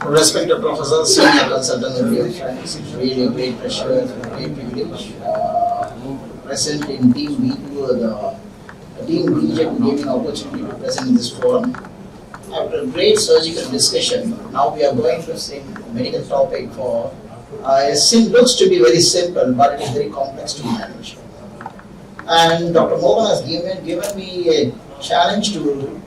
Respected professor, senior consultant, and dear friends, it's really a great pleasure and a great privilege present in Team B2, the Team BJ gave me an opportunity to present in this forum. After a great surgical discussion, now we are going to see a medical topic for it looks to be very simple, but it is very complex to manage. And Dr. Mohan has given me a challenge to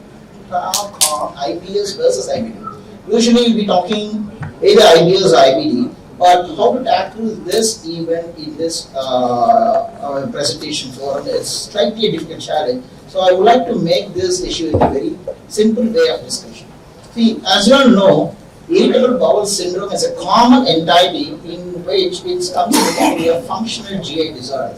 talk on IBS versus IBD. Usually we'll be talking either IBS or IBD, but how to tackle this even in this presentation forum is slightly a difficult challenge. So I would like to make this issue in a very simple way of discussion. See, as you all know, irritable bowel syndrome is a common entity in which it comes in the category of functional GI disorder.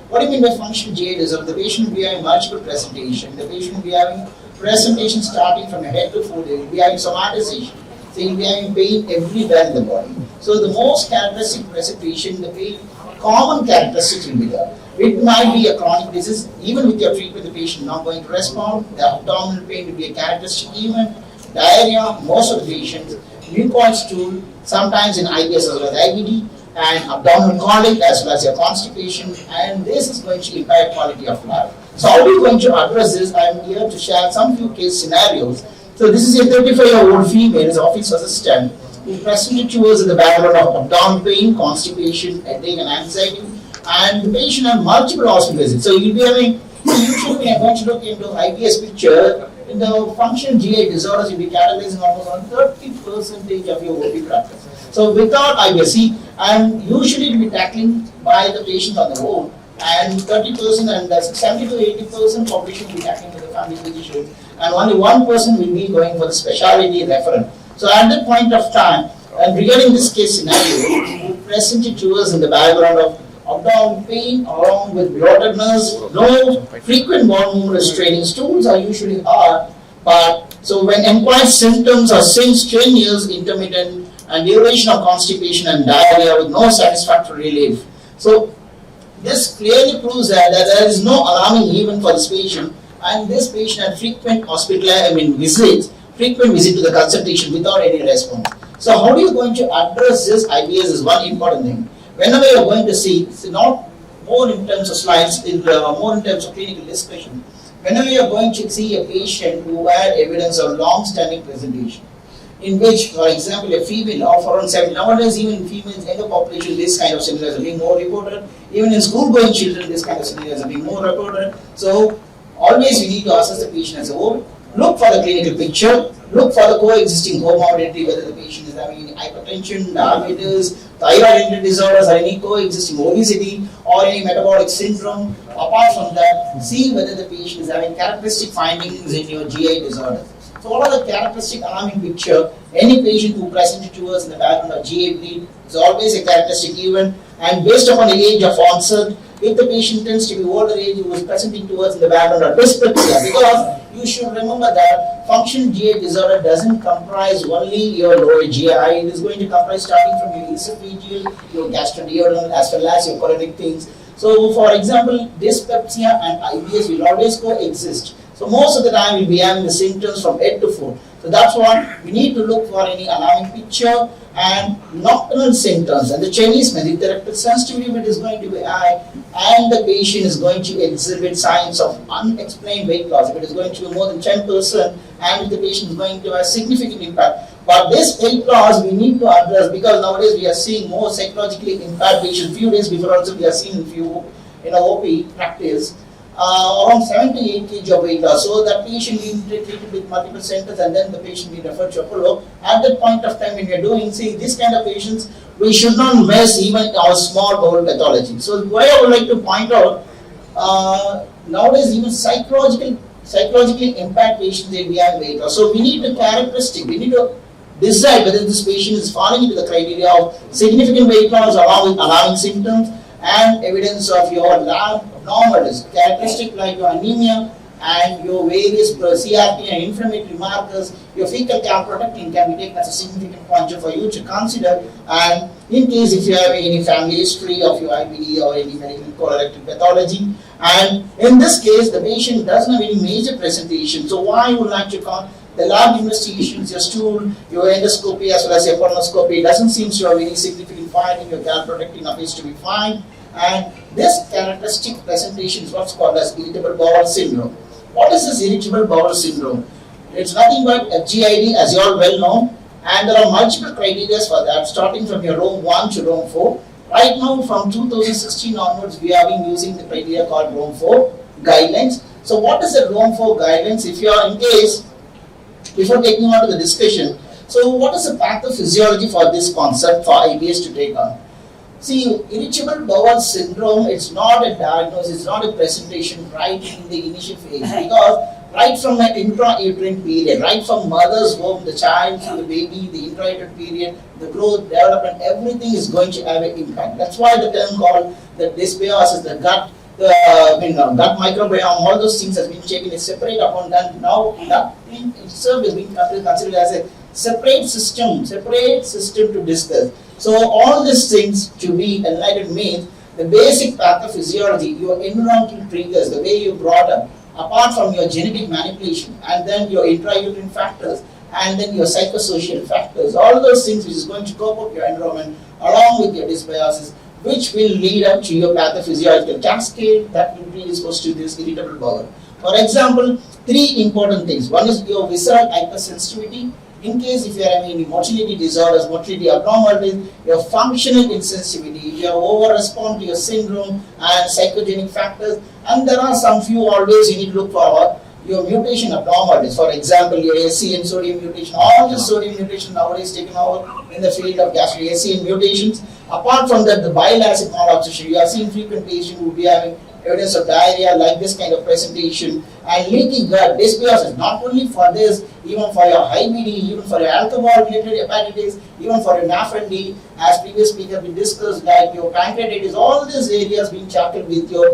What do you mean by functional GI disorder? The patient will be having multiple presentation. The patient will be having presentation starting from head to foot. They will be having somatization. So he will be having pain everywhere in the body. So the most characteristic presentation, the pain, common characteristics will be there. It might be a chronic disease. Even with your treatment, the patient not going to respond. The abdominal pain will be a characteristic event. Diarrhea, most of the patients. Mucoid stool, sometimes in IBS as well as IBD, and abdominal colic as well as your constipation, and this is going to impact quality of life. So how are we going to address this? I am here to share some few case scenarios. So this is a 35-year-old female, office assistant, who presented to us in the background of abdominal pain, constipation, headache and anxiety, and the patient had multiple hospital visits. So you'll be having, usually we are going to look into IBS picture. In the functional GI disorders, you'll be categorizing almost on 30% of your OP practice. So without IBS, and usually it will be tackling by the patient on the own, and 30% and that's 70 to 80% population will be tackling with the family physician, and only 1% will be going for the specialty referent. So at that point of time, and regarding this case scenario, we presented to us in the background of abdominal pain along with bloatedness, no frequent bowel movement restraining stools are usually hard, but so when inquired symptoms are since 10 years intermittent and duration of constipation and diarrhea with no satisfactory relief. So this clearly proves that there is no alarming event for this patient, and this patient had frequent visits, frequent visit to the consultation without any response. So how are you going to address this IBS is one important thing. Whenever you are going to see, it's not more in terms of slides, more in terms of clinical discussion. Whenever you are going to see a patient who had evidence of long-standing presentation, in which, for example, a female of around 70, nowadays even in females, younger population, this kind of scenarios are being more reported. Even in school-going children, this kind of scenarios are being more reported. So always we need to assess the patient as a whole. Look for the clinical picture. Look for the coexisting comorbidity, whether the patient is having any hypertension, diabetes, thyroid disorders, or any coexisting obesity, or any metabolic syndrome. Apart from that, see whether the patient is having characteristic findings in your GI disorders. So what are the characteristic alarming picture? Any patient who presented to us in the background of GI bleed is always a characteristic event, and based upon the age of onset, if the patient tends to be older age who is presenting to us in the background of dyspepsia, because you should remember that functional GI disorder doesn't comprise only your lower GI, it is going to comprise starting from your esophageal, your gastroduodenal, as well as your colonic things. So for example, dyspepsia and IBS will always coexist. So most of the time we'll be having the symptoms from head to foot. So that's why we need to look for any alarming picture and nocturnal symptoms. And the Chinese man, if the rectal sensitivity is going to be high and the patient is going to exhibit signs of unexplained weight loss, if it is going to be more than 10%, and if the patient is going to have significant impact. But this weight loss we need to address, because nowadays we are seeing more psychologically impaired patients. Few days before also we are seeing OP practice. Around 7 to 8 kg of weight loss. So that patient being treated with multiple centers, and then the patient being referred to Apollo. At that point of time when we are doing, this kind of patients, we should not miss even our small bowel pathology. So why I would like to point out, nowadays even psychologically impaired patients, they have weight loss. So we need to we need to decide whether this patient is falling into the criteria of significant weight loss along with alarming symptoms and evidence of your lab abnormalities, characteristic like your anemia and your various CRP and inflammatory markers. Your fecal calprotectin can be taken as a significant pointer for you to consider, and in case if you have any family history of your IBD or any medical colorectal pathology, and in this case the patient doesn't have any major presentation. So why I would like to the lab investigations, your stool, your endoscopy as well as your colonoscopy doesn't seem to have any significant finding, your calprotectin appears to be fine, and this characteristic presentation is what's called as irritable bowel syndrome. What is this irritable bowel syndrome? It's nothing but FGID, as you all well know, and there are multiple criteria for that, starting from your Rome 1 to Rome 4. Right now, from 2016 onwards, we have been using the criteria called Rome 4 guidelines. So what is the Rome 4 guidelines? If you are in case, before taking on to the discussion, so what is the pathophysiology for this concept for IBS to take on? See, irritable bowel syndrome, it's not a diagnosis, it's not a presentation right in the initial phase, because right from the intrauterine period, right from mother's womb, the child to the baby, the intrauterine period, the growth, development, everything is going to have an impact. That's why the term called the dysbiosis, the gut, gut microbiome, all those things has been taken a separate upon that. Now that thing itself is being considered as a separate system to discuss. So all these things to be enlightened means the basic pathophysiology, your environmental triggers, the way you brought up, apart from your genetic manipulation, and then your intrauterine factors, and then your psychosocial factors, all those things which is going to cope up your environment along with your dysbiosis, which will lead up to your pathophysiological cascade that will predispose to this irritable bowel. For example, three important things. One is your visceral hypersensitivity. In case if you are having any motility disorders, motility abnormalities, your functional insensitivity, if you over-respond to your syndrome and psychogenic factors, and there are some few always you need to look for your mutation abnormalities. For example, your SCN sodium mutation, all the sodium mutation nowadays taken over in the field of gastro SCN mutations. Apart from that, the bile acid malabsorption, you have seen frequent patients who will be having evidence of diarrhea like this kind of presentation, and leaky gut, dysbiosis, not only for this, even for your IBD, even for your alcohol-related hepatitis, even for your NAFLD, as previous speaker we discussed, like your pancreatitis, all these areas being tackled with your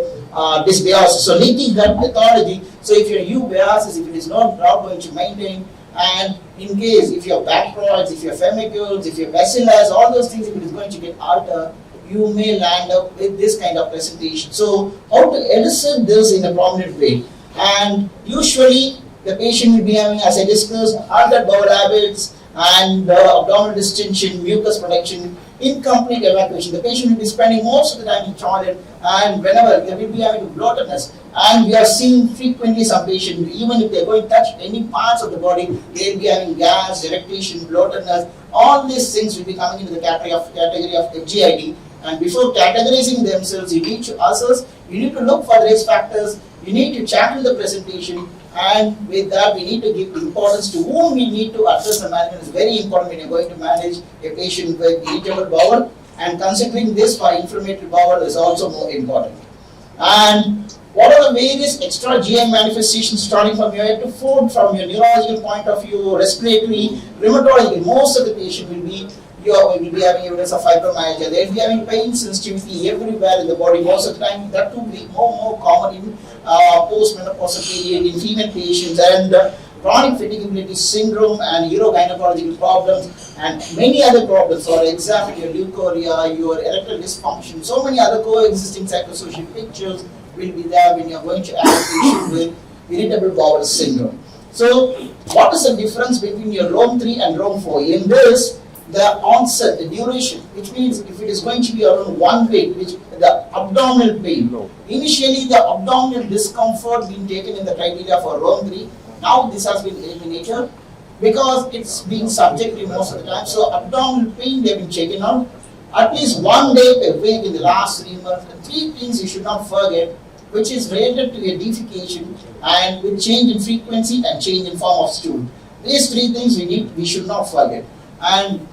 dysbiosis. So leaky gut pathology, so if your eubiosis, if it is not going to maintain, and in case if your bacteroids, if your femicules, if your bacillus, all those things, if it is going to get altered, you may land up with this kind of presentation. So how to elicit this in a prominent way? And usually the patient will be having, as I discussed, altered bowel habits and abdominal distension, mucus production, incomplete evacuation. The patient will be spending most of the time in toilet, and whenever they will be having bloatedness. And we are seeing frequently some patients, even if they are going to touch any parts of the body, they will be having gas, erectation, bloatedness. All these things will be coming into the category of FGID. And before categorizing themselves, you need to assess, you need to look for the risk factors, you need to tackle the presentation, and with that we need to give importance to whom we need to address the management. Is very important when you are going to manage a patient with irritable bowel, and considering this for inflammatory bowel is also more important. And what are the various extra GI manifestations starting from your head to foot, from your neurological point of view, respiratory, rheumatological? Most of the patient will be having evidence of fibromyalgia. They will be having pain sensitivity everywhere in the body most of the time. That will be more common in postmenopausal period in female patients, and chronic fatigability syndrome and urogynecological problems and many other problems. For example, your leukorrhea, your erectile dysfunction, so many other coexisting psychosocial pictures will be there when you are going to have a patient with irritable bowel syndrome. So what is the difference between your Rome 3 and Rome 4? In this, the onset, the duration, which means if it is going to be around 1 week, which the abdominal pain, initially the abdominal discomfort being taken in the criteria for Rome 3, now this has been eliminated because it's been subjective most of the time. So abdominal pain they have been taken out at least 1 day per week in the last 3 months. And 3 things you should not forget, which is related to your defecation and with change in frequency and change in form of stool. These 3 things we should not forget. And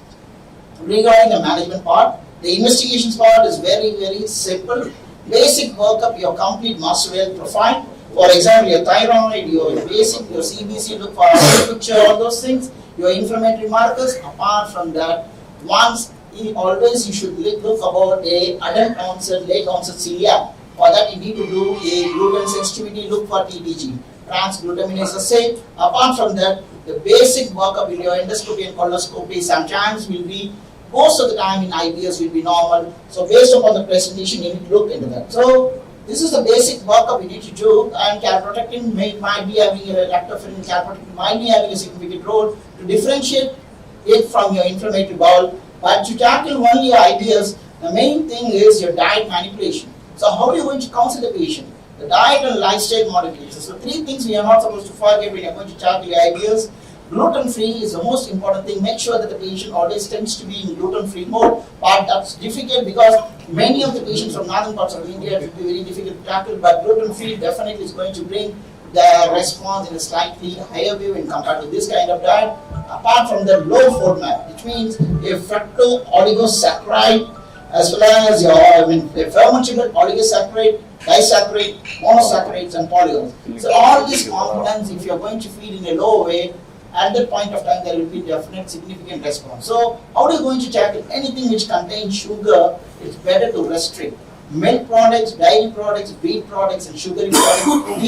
regarding the management part, the investigations part is very, very simple. Basic workup, your complete muscle health profile. For example, your thyroid, your basic, your CBC, look for a picture, all those things. Your inflammatory markers. Apart from that, always you should look about a adult onset, late onset celiac. For that, you need to do a gluten sensitivity, look for TTG, transglutaminase assay. Apart from that, the basic workup in your endoscopy and colonoscopy sometimes will be, most of the time in IBS will be normal. So based upon the presentation, you need to look into that. So This is the basic workup we need to do, and calprotectin might be having a lactoferrin, calprotectin might be having a significant role to differentiate it from your inflammatory bowel. But to tackle only your IBS, the main thing is your diet manipulation. So how are you going to counsel the patient? The diet and lifestyle modifications. So three things we are not supposed to forget when you are going to tackle your IBS. Gluten-free is the most important thing. Make sure that the patient always tends to be in gluten-free mode. But that's difficult because many of the patients from northern parts of India it will be very difficult to tackle. But gluten-free definitely is going to bring the response in a slightly higher way when compared to this kind of diet. Apart from the low FODMAP, which means a fructo-oligosaccharide as well as your fermentable oligosaccharide, disaccharide, monosaccharides, and polyols. So all these components, if you are going to feed in a low way, at that point of time there will be definite significant response. So how are you going to tackle anything which contains sugar? It's better to restrict. Milk products, dairy products, wheat products, and sugary products,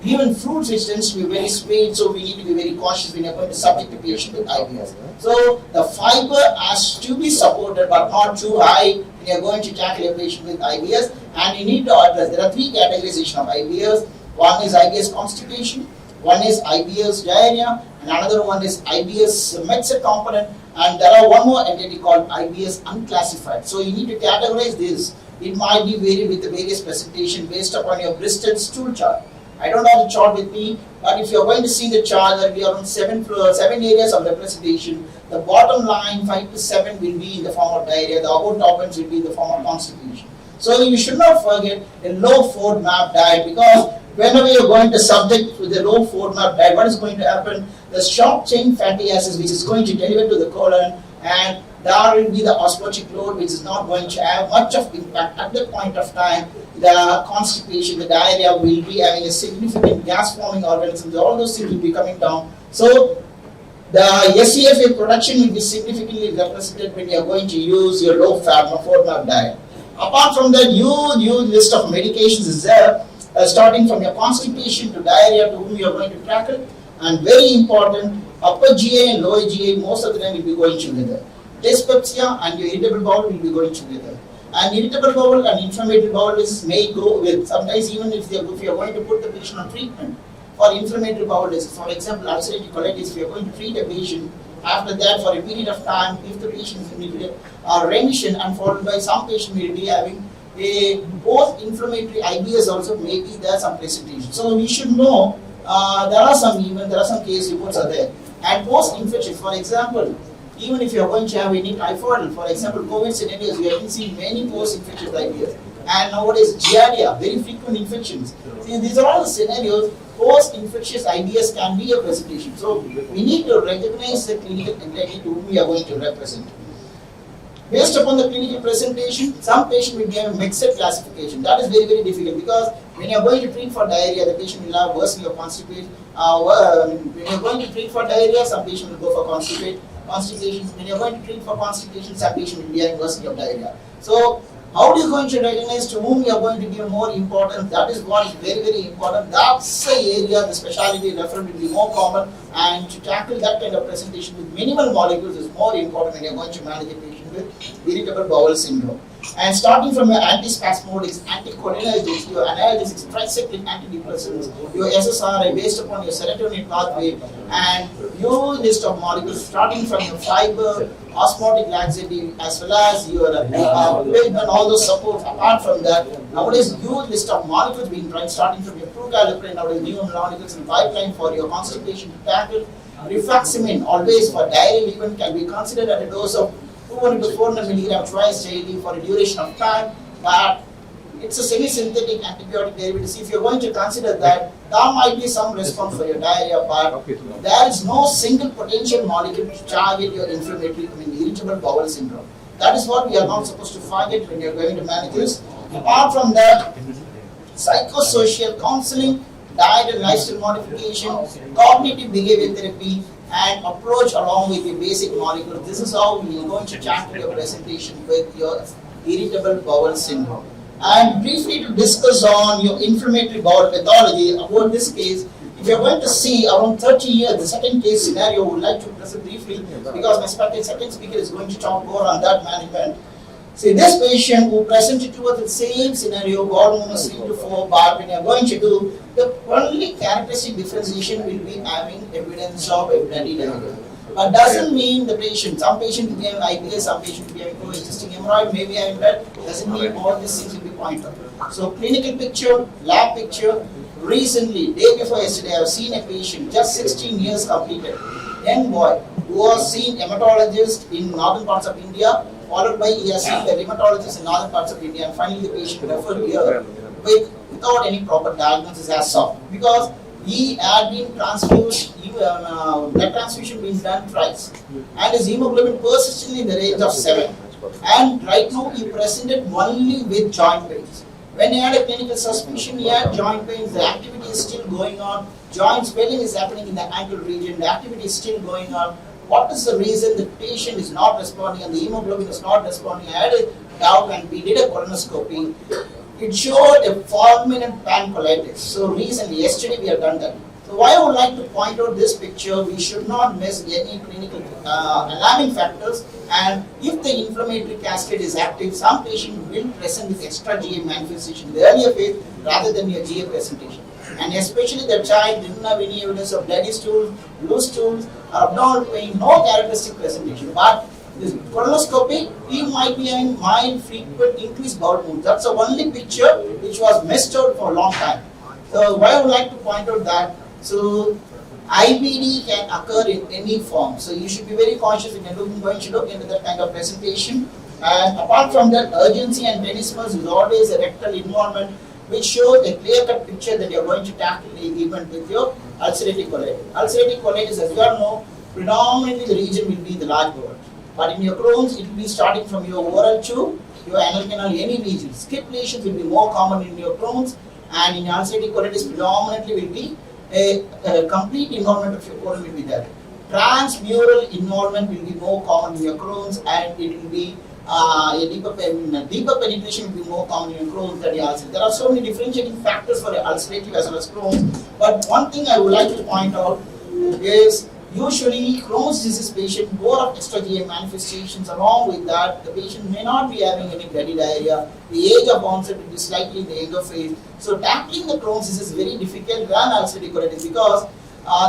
even fruits which tends to be very sweet, so we need to be very cautious when you're going to subject the patient with IBS. So the fiber has to be supported but not too high when you're going to tackle a patient with IBS, and you need to address, there are three categorization of IBS. One is IBS constipation, one is IBS diarrhea, and another one is IBS mixed component, and there are one more entity called IBS unclassified. So you need to categorize this. It might be varied with the various presentation based upon your Bristol stool chart. I don't have the chart with me, but if you're going to see the chart, there will be around seven areas of representation. The bottom line, 5 to 7, will be in the form of diarrhea. The above top ends will be in the form of constipation. So you should not forget a low FODMAP diet, because whenever you're going to subject with a low FODMAP diet, what is going to happen? The short chain fatty acids which is going to deliver to the colon, and there will be the osmotic load which is not going to have much of impact at that point of time. The constipation, the diarrhea will be having a significant gas forming organisms, all those things will be coming down. So the SCFA production will be significantly represented when you are going to use your low FODMAP diet. Apart from that, huge list of medications is there, starting from your constipation to diarrhea to whom you are going to tackle. And very important, upper GI and lower GI most of the time will be going together. Dyspepsia and your irritable bowel will be going together. And irritable bowel and inflammatory bowel may go with, sometimes even if you are going to put the patient on treatment for inflammatory bowel disease. For example, ulcerative colitis, if you are going to treat a patient, after that for a period of time, if the patient is in remission, and followed by some patient will be having a post-inflammatory IBS also, maybe there are some presentation. So we should know there are some case reports are there. And post-infection, for example, even if you are going to have any typhoid, for example, COVID scenarios, we have seen many post-infectious IBS. And nowadays, giardia, very frequent infections. See, these are all the scenarios. Post-infectious IBS can be a presentation. So we need to recognize the clinical entity to whom we are going to represent. Based upon the clinical presentation, some patient will give a mixed classification. That is very, very difficult, because when you are going to treat for diarrhea, the patient will have worsening of constipation. When you are going to treat for diarrhea, some patient will go for constipation. When you are going to treat for constipation, some patient will be having worsening of diarrhea. So how are you going to recognize to whom you are going to give more importance? That is what is very, very important. That's the area the specialty referral will be more common, and to tackle that kind of presentation with minimal molecules is more important when you are going to manage a patient with irritable bowel syndrome. And starting from your antispasmodics, anticholinergics, your analgesics, tricyclic antidepressants, your SSRI based upon your serotonin pathway, and your list of molecules starting from your fiber, osmotic laxative, as well as your and all those supports. Apart from that, nowadays huge list of molecules being tried, starting from your prucaloprine, nowadays new molecules in pipeline for your constipation to tackle. Rifaximin, always for diarrhea even, can be considered at a dose of 200 to 400 milligram twice daily for a duration of time, but it's a semi-synthetic antibiotic derivative. If you're going to consider that, there might be some response for your diarrhea, but there is no single potential molecule to target your irritable bowel syndrome. That is what we are not supposed to forget when you're going to manage this. Apart from that, psychosocial counseling, diet and lifestyle modification, cognitive behavior therapy, and approach along with the basic molecules. This is how we are going to tackle your presentation with your irritable bowel syndrome. And briefly to discuss on your inflammatory bowel pathology about this case, if you are going to see around 30 years, the second case scenario, I would like to present briefly, because my second speaker is going to talk more on that management. See, this patient who presented to us the same scenario, bowel movement 3 to 4 bar, when you are going to do, the only characteristic differentiation will be having evidence of a bloody diarrhea. But doesn't mean the patient, some patient will be having IBS, some patient will be having coexisting hemorrhoid, maybe having blood, doesn't mean all these things will be pointed out. So clinical picture, lab picture, recently, day before yesterday, I have seen a patient, just 16 years completed, young boy, who was seen hematologist in northern parts of India, followed by he has seen the rheumatologist in northern parts of India, and finally the patient referred here without any proper diagnosis as of, because he had been transfused, blood transfusion being done twice, and his hemoglobin persistently in the range of 7. And right now he presented only with joint pains. When he had a clinical suspicion, he had joint pains, the activity is still going on, joint swelling is happening in the ankle region, the activity is still going on. What is the reason the patient is not responding and the hemoglobin is not responding? I had a doubt and we did a colonoscopy. It showed a fulminant pancolitis. So recently, yesterday we have done that. So why I would like to point out this picture, we should not miss any clinical alarming factors, and if the inflammatory cascade is active, some patient will present with extra GA manifestation in the earlier phase rather than your GA presentation. And especially the child didn't have any evidence of bloody stools, loose stools, or abdominal pain, no characteristic presentation. But this colonoscopy, he might be having mild, frequent, increased bowel movement. That's the only picture which was missed out for a long time. So why I would like to point out that, so IBD can occur in any form. So you should be very cautious if you're going to look into that kind of presentation. And apart from that, urgency and tenesmus is always a rectal involvement, which shows a clear-cut picture that you're going to tackle the event with your ulcerative colitis. Ulcerative colitis, as you all know, predominantly the region will be in the large bowel. But in your Crohn's, it will be starting from your oral tube, your anal canal, any region. Skip lesions will be more common in your Crohn's, and in your ulcerative colitis predominantly will be a complete involvement of your colon will be there. Transmural involvement will be more common in your Crohn's, and it will be deeper penetration will be more common in Crohn's than your ulcerative. There are so many differentiating factors for ulcerative as well as Crohn's. But one thing I would like to point out is usually Crohn's disease patient more of extra GI manifestations. Along with that, the patient may not be having any bloody diarrhea. The age of onset will be slightly in the age of phase. So tackling the Crohn's disease is very difficult than ulcerative colitis because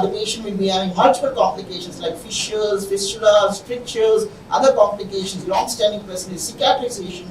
the patient will be having multiple complications like fissures, fistulas, strictures, other complications, long-standing presence, cicatrization.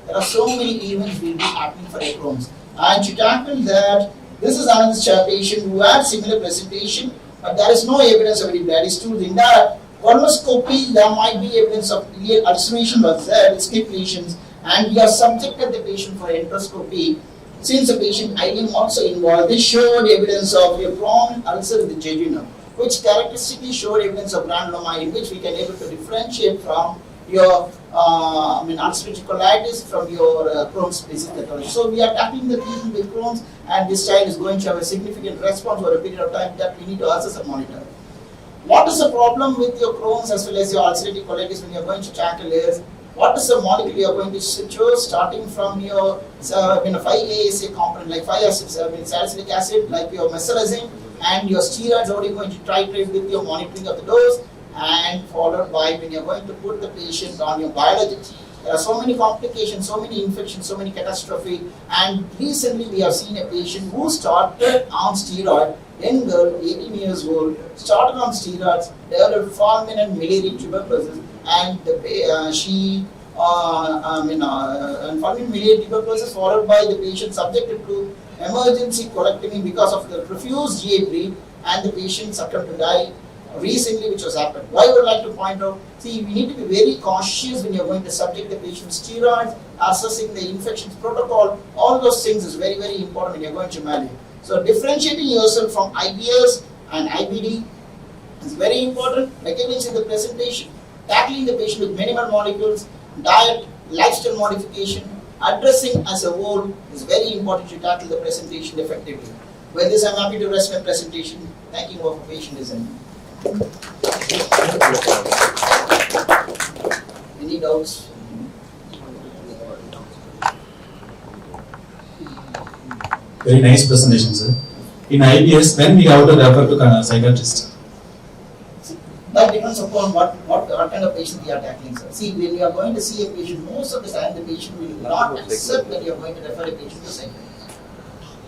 There are so many events will be happening for a Crohn's. And to tackle that, this is another patient who had similar presentation, but there is no evidence of any bloody stools. In that colonoscopy, there might be evidence of ileal ulceration was there, skip lesions, and we have subjected the patient for endoscopy. Since the patient ileum also involved, this showed evidence of a prominent ulcer in the jejunum, which characteristically showed evidence of granuloma, in which we can able to differentiate from your ulcerative colitis from your Crohn's disease pathology. So we are tackling the patient with Crohn's, and this child is going to have a significant response over a period of time that we need to assess and monitor. What is the problem with your Crohn's as well as your ulcerative colitis when you are going to tackle is, what is the molecule you are going to choose starting from your 5-ASA component like 5-salicylic acid, like your mesalazine, and your steroids, how are you going to titrate with your monitoring of the dose, and followed by when you are going to put the patient on your biologics. There are so many complications, so many infections, so many catastrophe, and recently we have seen a patient who started on steroid, young girl, 18 years old, started on steroids, developed fulminant miliary tuberculosis, and fulminant miliary tuberculosis followed by the patient subjected to emergency colectomy because of the profuse GA bleed, and the patient succumbed to die recently, which has happened. Why I would like to point out, see, we need to be very cautious when you're going to subject the patient to steroids, assessing the infections protocol, all those things is very, very important when you're going to manage. So differentiating yourself from IBS and IBD is very important, recognizing the presentation, tackling the patient with minimal molecules, diet, lifestyle modification, addressing as a whole is very important to tackle the presentation effectively. With this, I'm happy to rest my presentation. Thank you for patient listening. Any doubts? Very nice presentation, sir. In IBS, when we have to refer to psychiatrist? That depends upon what what kind of patient we are tackling, sir. See, when you are going to see a patient, most of the time the patient will not accept that you are going to refer a patient to psychiatrist.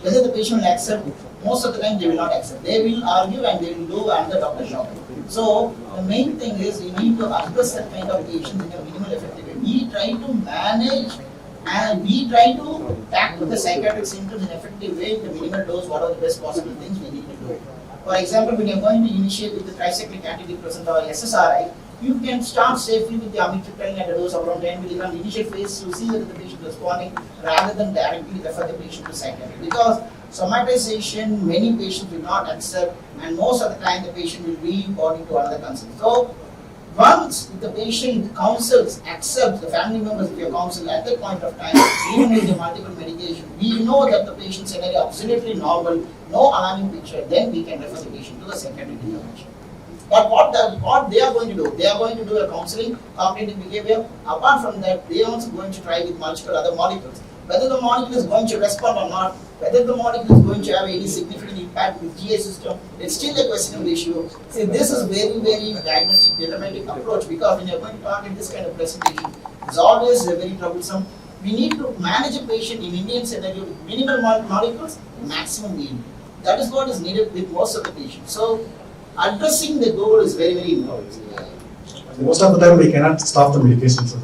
Whether the patient will accept, most of the time they will not accept. They will argue and they will do another doctor shopping. So the main thing is you need to address that kind of patient in a minimal effective way. We try to manage and we try to tackle the psychiatric symptoms in an effective way, the minimal dose, what are the best possible things we need to do. For example, when you are going to initiate with the tricyclic antidepressant or SSRI, you can start safely with the amitriptyline at a dose of around 10 mg. Initial phase to see whether the patient is responding rather than directly refer the patient to psychiatry. Because somatization, many patients will not accept, and most of the time the patient will be reporting to another concern. So, once the patient counsels, accepts, the family members of your counsel at that point of time, even with the multiple medication, we know that the patient scenario is absolutely normal, no alarming picture, then we can refer the patient to the psychiatric intervention. But what they are going to do? They are going to do a counseling, cognitive behavior. Apart from that, they are also going to try with multiple other molecules. Whether the molecule is going to respond or not, whether the molecule is going to have any significant impact with GA system, it's still a questionable issue. See, this is very, very diagnostic deterministic approach, because when you're going to target this kind of presentation, it's always very troublesome. We need to manage a patient in Indian scenario with minimal molecules, maximum yield. That is what is needed with most of the patients. So, addressing the goal is very, very important. Most of the time we cannot stop the medication. So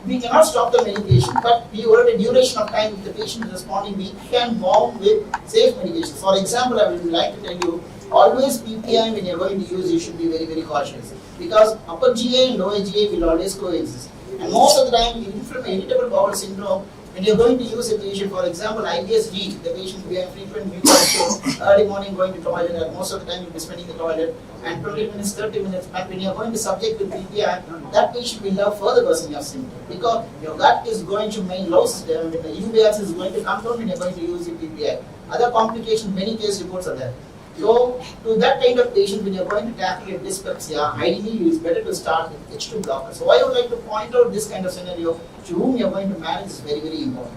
we cannot stop the medication, but over a duration of time, if the patient is responding, we can move with safe medication. For example, I would like to tell you, always PPI when you are going to use, you should be very, very cautious. Because upper GA and lower GA will always coexist. And most of the time, irritable bowel syndrome, when you are going to use a patient, for example, IBS, the patient will be having frequent mucus, early morning going to toilet, and most of the time you will be spending the toilet, and 20 minutes, 30 minutes, but when you are going to subject with PPI, that patient will have further worsening of symptoms, because your gut is going to main low system, the UBS is going to come down when you are going to use the PPI. Other complications, many case reports are there. So, to that kind of patient, when you are going to tackle a dyspepsia, ideally it is better to start with H2 blocker. So, I would like to point out this kind of scenario to whom you are going to manage is very, very important.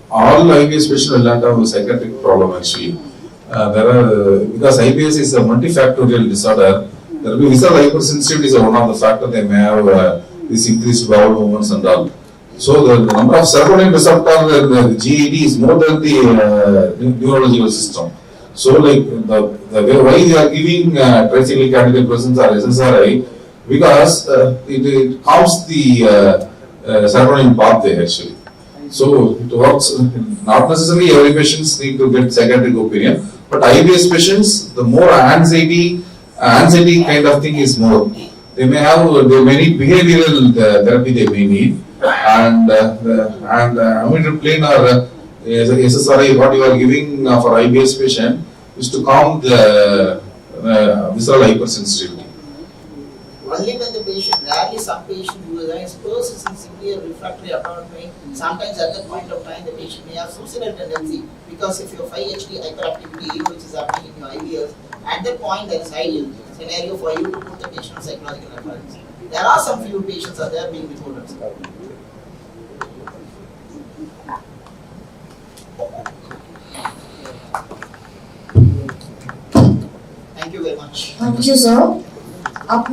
All IBS patients will not have a psychiatric problem actually. Because IBS is a multifactorial disorder, there will be visceral hypersensitivity is one of the factors. They may have this increased bowel movements and all. So the number of serotonin receptors in the GED is more than the neurological system. So like the way why they are giving tricyclic antidepressants or SSRI, because it calms the serotonin pathway actually. So it works. Not necessarily every patients need to get psychiatric opinion, but IBS patients, the more anxiety kind of thing is more. They may need behavioral therapy they may need, and amitriptyline or SSRI what you are giving for IBS patient is to calm the visceral hypersensitivity. Only when the patient, rarely some patient who is persists in severe refractory acute pain, sometimes at that point of time the patient may have suicidal tendency, because if your 5-HT hyperactivity, which is happening in your IBS, at that point there is ideal scenario for you to put the patient on psychological reference. There are some few patients are there being reported. Thank you very much. Thank you, sir.